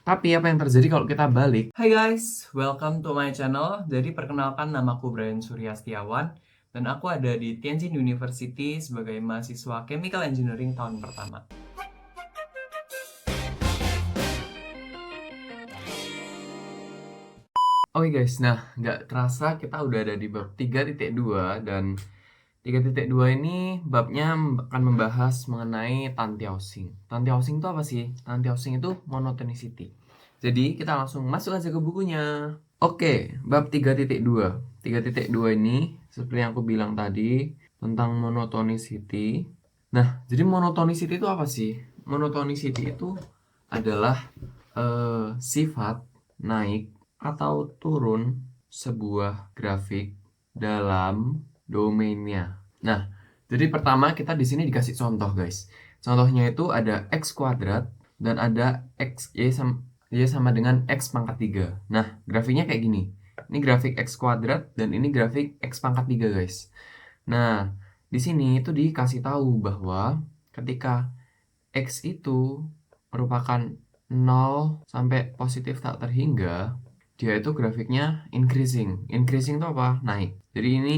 Tapi apa yang terjadi kalau kita balik? Hai guys, welcome to my channel. Jadi perkenalkan namaku Brian Surya Setiawan dan aku ada di Tianjin University sebagai mahasiswa Chemical Engineering tahun pertama. Oke guys, nah nggak terasa kita udah ada di bab 3.2 dan 3.2 ini babnya akan membahas mengenai Tantiaosing. Tantiaosing itu apa sih? Tantiaosing itu monotonicity. Jadi kita langsung masuk aja ke bukunya. Oke, bab 3.2. 3.2 ini seperti yang aku bilang tadi tentang monotonicity. Nah, jadi monotonicity itu apa sih? Monotonicity itu adalah sifat naik atau turun sebuah grafik dalam domainnya. Nah, jadi pertama kita di sini dikasih contoh, guys. Contohnya itu ada x kuadrat dan ada y sama dengan x pangkat 3. Nah, grafiknya kayak gini. Ini grafik x kuadrat dan ini grafik x pangkat 3, guys. Nah, di sini itu dikasih tahu bahwa ketika x itu merupakan 0 sampai positif tak terhingga, dia itu grafiknya increasing. Increasing itu apa? Naik. Jadi ini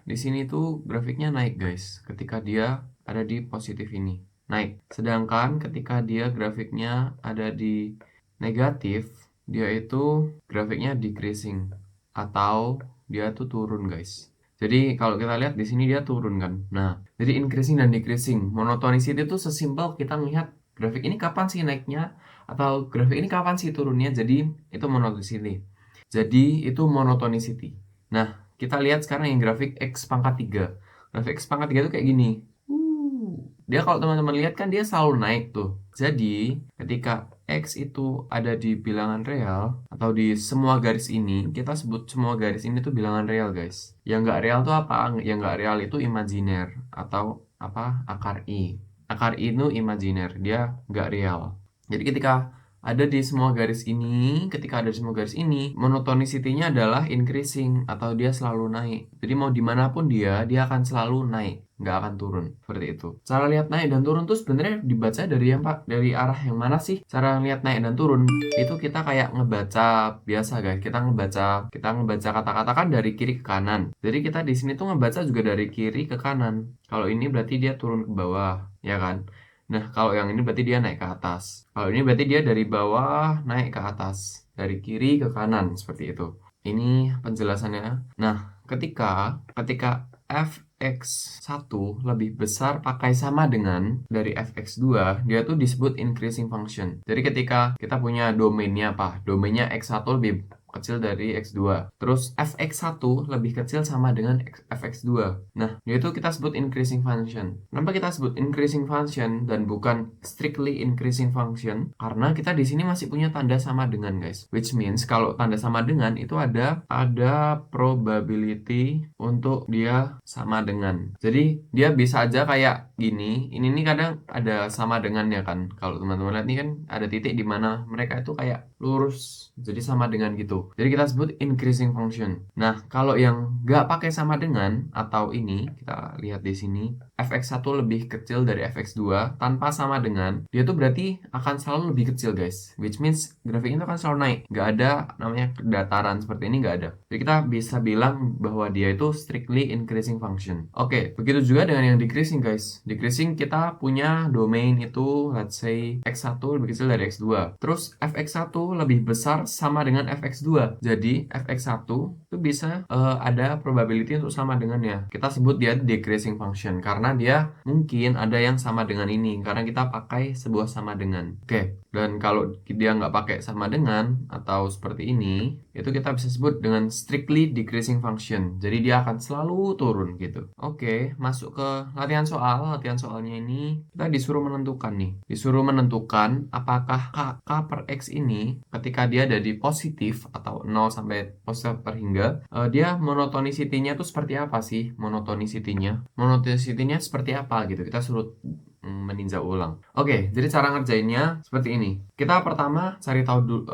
di sini tuh grafiknya naik, guys. Ketika dia ada di positif ini, naik. Sedangkan ketika dia grafiknya ada di negatif, dia itu grafiknya decreasing atau dia tuh turun, guys. Jadi kalau kita lihat di sini dia turun kan. Nah, jadi increasing dan decreasing. Monotonicity itu sesimpel kita melihat grafik ini kapan sih naiknya atau grafik ini kapan sih turunnya. Jadi itu monotonicity. Jadi itu monotonicity. Nah, kita lihat sekarang yang grafik X pangkat 3. Grafik X pangkat 3 itu kayak gini. Dia kalau teman-teman lihat kan dia selalu naik tuh. Jadi, ketika X itu ada di bilangan real atau di semua garis ini, kita sebut semua garis ini tuh bilangan real, guys. Yang nggak real tuh apa? Yang nggak real itu imajiner atau apa? Akar I. Akar I itu imajiner, dia nggak real. Jadi ketika ada di semua garis ini, ketika ada di semua garis ini, monotonicity-nya adalah increasing atau dia selalu naik. Jadi mau dimanapun dia akan selalu naik, nggak akan turun. Seperti itu. Cara lihat naik dan turun tuh sebenarnya dibaca dari yang pak, dari arah yang mana sih? Cara lihat naik dan turun itu kita kayak ngebaca biasa, guys. Kita ngebaca kata-kata kan dari kiri ke kanan. Jadi kita di sini tuh ngebaca juga dari kiri ke kanan. Kalau ini berarti dia turun ke bawah, ya kan? Nah, kalau yang ini berarti dia naik ke atas. Kalau ini berarti dia dari bawah naik ke atas. Dari kiri ke kanan, seperti itu. Ini penjelasannya. Nah, ketika fx1 lebih besar pakai sama dengan dari fx2, dia tuh disebut increasing function. Jadi ketika kita punya domainnya apa? Domainnya x1 lebih kecil dari x2. Terus fx1 lebih kecil sama dengan fx2. Nah, yaitu kita sebut increasing function. Kenapa kita sebut increasing function dan bukan strictly increasing function? Karena kita di sini masih punya tanda sama dengan, guys. Which means kalau tanda sama dengan itu ada probability untuk dia sama dengan. Jadi dia bisa aja kayak gini. Ini nih kadang ada sama dengannya kan. Kalau teman-teman lihat nih kan ada titik di mana mereka itu kayak lurus. Jadi sama dengan gitu. Jadi kita sebut increasing function. Nah, kalau yang nggak pakai sama dengan atau ini, kita lihat di sini, fx1 lebih kecil dari fx2 tanpa sama dengan, dia tuh berarti akan selalu lebih kecil, guys. Which means grafik itu akan selalu naik. Nggak ada namanya dataran seperti ini, nggak ada. Jadi kita bisa bilang bahwa dia itu strictly increasing function. Oke, begitu juga dengan yang decreasing, guys. Decreasing kita punya domain itu, let's say, x1 lebih kecil dari x2. Terus fx1 lebih besar sama dengan fx2. Jadi fx1 itu bisa ada probability untuk sama dengannya. Kita sebut dia decreasing function karena dia mungkin ada yang sama dengan ini karena kita pakai sebuah sama dengan. Oke, dan kalau dia nggak pakai sama dengan atau seperti ini, itu kita bisa sebut dengan strictly decreasing function. Jadi dia akan selalu turun gitu. Oke, masuk ke latihan soal. Latihan soalnya ini kita disuruh menentukan nih. Disuruh menentukan apakah K per X ini ketika dia ada di positif atau 0 sampai positif terhingga, dia monotonicity-nya tuh seperti apa sih? Monotonicity-nya seperti apa gitu. Kita suruh meninjau ulang. Oke, jadi cara ngerjainnya seperti ini. Kita pertama cari tahu dulu,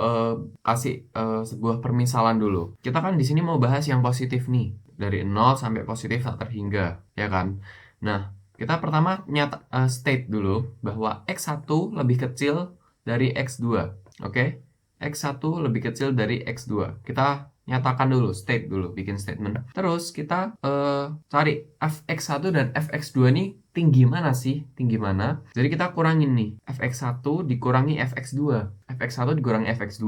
kasih sebuah permisalan dulu. Kita kan di sini mau bahas yang positif nih, dari 0 sampai positif tak terhingga, ya kan? Nah, kita pertama state dulu bahwa x1 lebih kecil dari x2. Oke, X1 lebih kecil dari X2. Kita nyatakan dulu, state dulu, bikin statement. Terus kita cari fx1 dan fx2 nih tinggi mana sih? Tinggi mana? Jadi kita kurangin nih, fx1 dikurangi fx2. fx1 dikurangi fx2.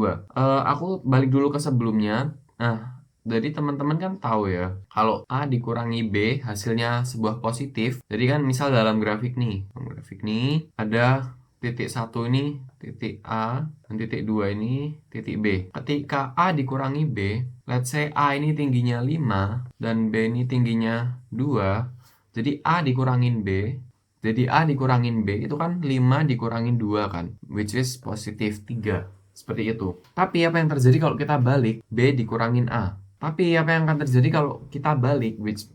Aku balik dulu ke sebelumnya. Nah, jadi teman-teman kan tahu ya, kalau A dikurangi B hasilnya sebuah positif. Jadi kan misal dalam grafik nih ada titik 1 ini titik A dan titik 2 ini titik B. Ketika A dikurangi B, let's say A ini tingginya 5 dan B ini tingginya 2, jadi A dikurangin B. Jadi A dikurangin B itu kan 5 dikurangin 2 kan, which is positif 3. Seperti itu. Tapi apa yang terjadi kalau kita balik B dikurangin A? Tapi apa yang akan terjadi kalau kita balik, which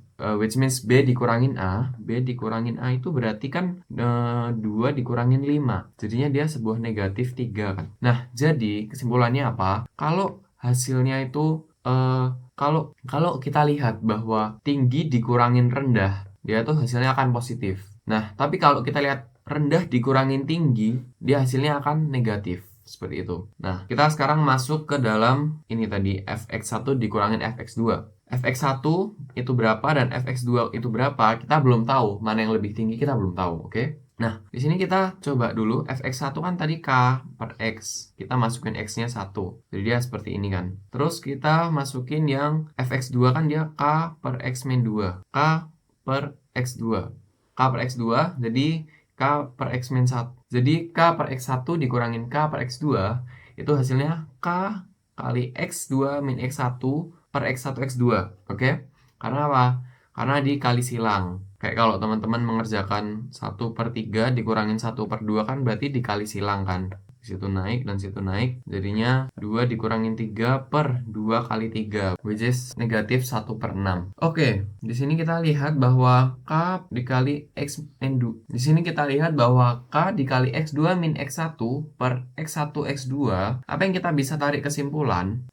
means B dikurangin A itu berarti kan 2 dikurangin 5. Jadinya dia sebuah negatif 3 kan. Nah, jadi kesimpulannya apa? Kalau hasilnya itu kalau kita lihat bahwa tinggi dikurangin rendah, dia tuh hasilnya akan positif. Nah, tapi kalau kita lihat rendah dikurangin tinggi, dia hasilnya akan negatif. Seperti itu. Nah, kita sekarang masuk ke dalam ini tadi, fx1 dikurangin fx2. fx1 itu berapa dan fx2 itu berapa, kita belum tahu. Mana yang lebih tinggi kita belum tahu, oke? Nah, di sini kita coba dulu, fx1 kan tadi k per x. Kita masukin x-nya 1. Jadi dia seperti ini kan. Terus kita masukin yang fx2 kan dia k per x min 2. K per x2. K per x2, jadi K per X min 1. Jadi K per X1 dikurangin K per X2 itu hasilnya K kali X2 min X1 per X1 X2. Oke? Karena apa? Karena dikali silang. Kayak kalau teman-teman mengerjakan 1/3 dikurangin 1/2 kan berarti dikali silang kan. Situ naik dan situ naik, jadinya 2 dikurangin 3 per 2 kali 3, which is negatif 1/6. Oke, di sini kita lihat bahwa K dikali X min 2. Di sini kita lihat bahwa K dikali X2 min X1 per X1 X2. Apa yang kita bisa tarik kesimpulan?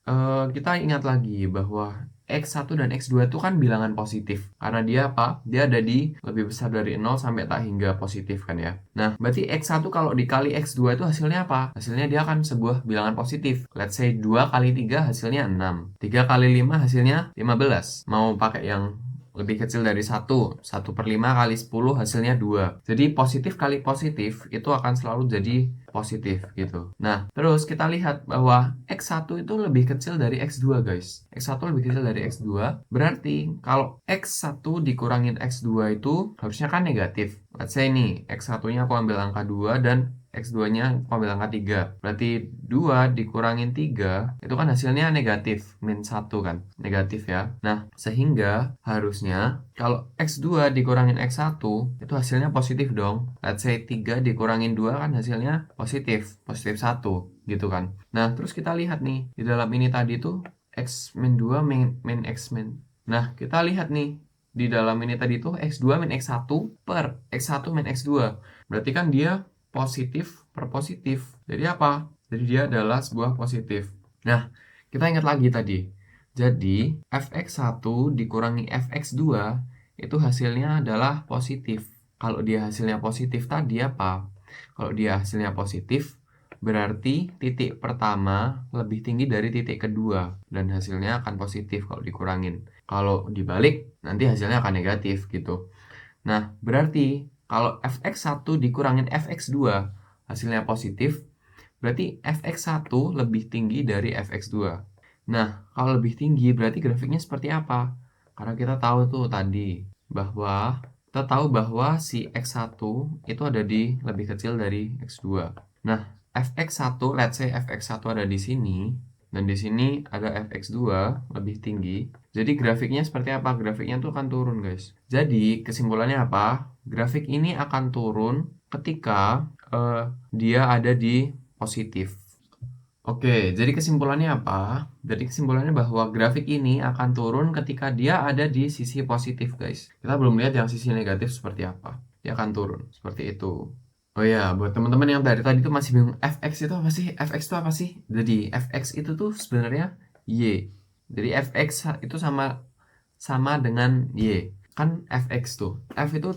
Kita ingat lagi bahwa X1 dan X2 itu kan bilangan positif. Karena dia apa? Dia ada di lebih besar dari 0 sampai tak hingga positif kan ya. Nah, berarti X1 kalau dikali X2 itu hasilnya apa? Hasilnya dia akan sebuah bilangan positif. Let's say 2 kali 3 hasilnya 6. 3 kali 5 hasilnya 15. Mau pakai yang lebih kecil dari 1. 1/5 kali 10 hasilnya 2. Jadi positif kali positif itu akan selalu jadi positif gitu. Nah, terus kita lihat bahwa X1 itu lebih kecil dari X2 guys. X1 lebih kecil dari X2. Berarti kalau X1 dikurangin X2 itu harusnya kan negatif. Let's say nih, X1-nya aku ambil angka 2 dan X2-nya aku ambil angka 3. Berarti 2 dikurangin 3 itu kan hasilnya negatif, min 1 kan. Negatif ya. Nah, sehingga harusnya kalau X2 dikurangin X1 itu hasilnya positif dong. Let's say 3 dikurangin 2 kan hasilnya positif 1 gitu kan. Nah, terus kita lihat nih, di dalam ini tadi tuh X min 2 min X min. Nah, kita lihat nih, di dalam ini tadi tuh X2 min X1 per X1 min X2. Berarti kan dia positif per positif. Jadi apa? Jadi dia adalah sebuah positif. Nah, kita ingat lagi tadi. Jadi, fx1 dikurangi fx2 itu hasilnya adalah positif. Kalau dia hasilnya positif tadi apa? Kalau dia hasilnya positif, berarti titik pertama lebih tinggi dari titik kedua. Dan hasilnya akan positif kalau dikurangin. Kalau dibalik, nanti hasilnya akan negatif gitu. Nah, berarti kalau fx1 dikurangin fx2 hasilnya positif, berarti fx1 lebih tinggi dari fx2. Nah, kalau lebih tinggi berarti grafiknya seperti apa? Karena kita tahu tuh tadi bahwa si x1 itu ada di lebih kecil dari x2. Nah, fx1, let's say fx1 ada di sini dan di sini ada fx2 lebih tinggi. Jadi grafiknya seperti apa? Grafiknya tuh akan turun, guys. Jadi kesimpulannya apa? Grafik ini akan turun ketika dia ada di positif. Oke, jadi kesimpulannya apa? Jadi kesimpulannya bahwa grafik ini akan turun ketika dia ada di sisi positif, guys. Kita belum lihat yang sisi negatif seperti apa. Dia akan turun, seperti itu. Oh ya, buat teman-teman yang dari tadi tuh masih bingung, fx itu apa sih? Fx itu apa sih? Jadi fx itu tuh sebenarnya y. Jadi fx itu sama dengan y. Kan fx tuh. F itu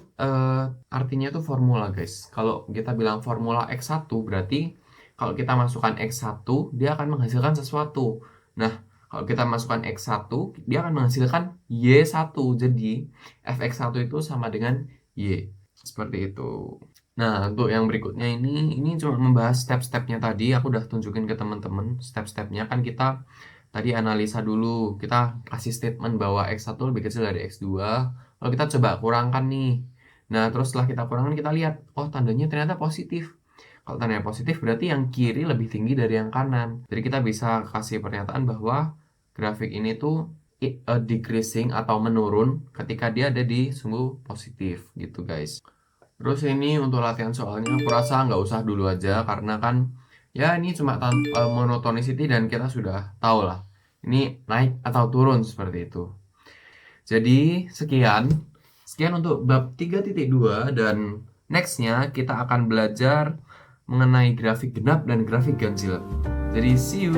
artinya tuh formula, guys. Kalau kita bilang formula x1 berarti kalau kita masukkan X1, dia akan menghasilkan sesuatu. Nah, kalau kita masukkan X1, dia akan menghasilkan Y1. Jadi, fx1 itu sama dengan Y. Seperti itu. Nah, untuk yang berikutnya ini cuma membahas step-stepnya tadi. Aku udah tunjukin ke teman-teman step-stepnya. Kan kita tadi analisa dulu. Kita kasih statement bahwa X1 lebih kecil dari X2. Lalu kita coba kurangkan nih. Nah, terus setelah kita kurangkan, kita lihat, oh tandanya ternyata positif. Kalau tandanya positif, berarti yang kiri lebih tinggi dari yang kanan. Jadi kita bisa kasih pernyataan bahwa grafik ini tuh decreasing atau menurun ketika dia ada di sumbu positif gitu guys. Terus ini untuk latihan soalnya aku rasa nggak usah dulu aja karena kan ya ini cuma monotonicity dan kita sudah tahu lah ini naik atau turun seperti itu. Jadi sekian untuk bab 3.2 dan nextnya kita akan belajar mengenai grafik genap dan grafik ganjil. Jadi see you.